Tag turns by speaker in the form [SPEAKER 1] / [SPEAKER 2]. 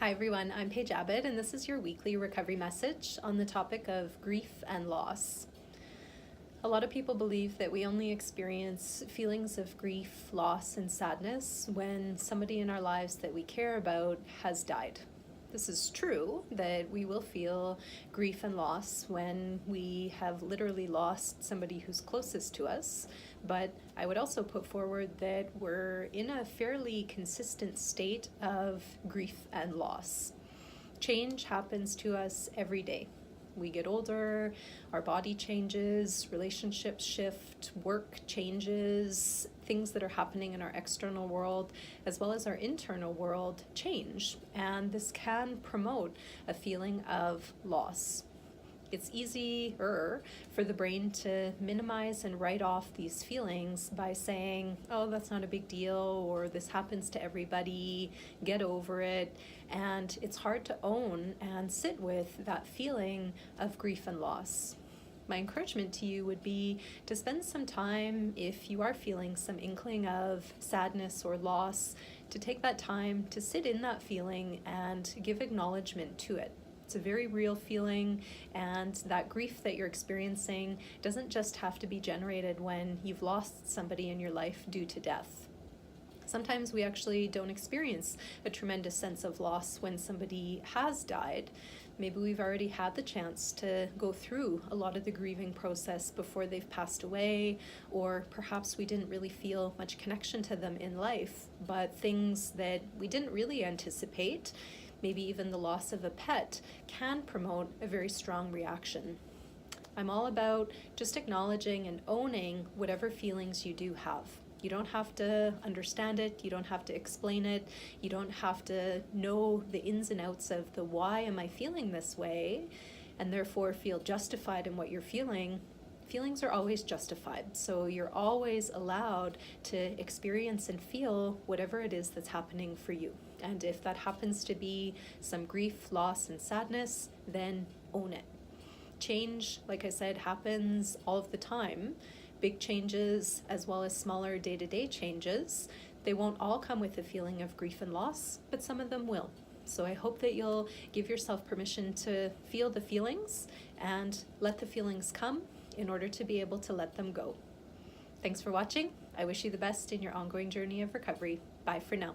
[SPEAKER 1] Hi everyone, I'm Paige Abbott, and this is your weekly recovery message on the topic of grief and loss. A lot of people believe that we only experience feelings of grief, loss, and sadness when somebody in our lives that we care about has died. This is true, that we will feel grief and loss when we have literally lost somebody who's closest to us, but I would also put forward that we're in a fairly consistent state of grief and loss. Change happens to us every day. We get older, our body changes, relationships shift, work changes, things that are happening in our external world as well as our internal world change. And this can promote a feeling of loss. It's easier for the brain to minimize and write off these feelings by saying, oh, that's not a big deal, or this happens to everybody, get over it. And it's hard to own and sit with that feeling of grief and loss. My encouragement to you would be to spend some time, if you are feeling some inkling of sadness or loss, to take that time to sit in that feeling and give acknowledgement to it. It's a very real feeling, and that grief that you're experiencing doesn't just have to be generated when you've lost somebody in your life due to death. Sometimes we actually don't experience a tremendous sense of loss when somebody has died. Maybe we've already had the chance to go through a lot of the grieving process before they've passed away, or perhaps we didn't really feel much connection to them in life, but things that we didn't really anticipate, maybe even the loss of a pet, can promote a very strong reaction. I'm all about just acknowledging and owning whatever feelings you do have. You don't have to understand it, you don't have to explain it, you don't have to know the ins and outs of the why am I feeling this way, and therefore feel justified in what you're feeling. Feelings are always justified, so you're always allowed to experience and feel whatever it is that's happening for you. And if that happens to be some grief, loss, and sadness, then own it. Change, like I said, happens all of the time. Big changes as well as smaller day-to-day changes. They won't all come with a feeling of grief and loss, but some of them will. So I hope that you'll give yourself permission to feel the feelings and let the feelings come in order to be able to let them go. Thanks for watching. I wish you the best in your ongoing journey of recovery. Bye for now.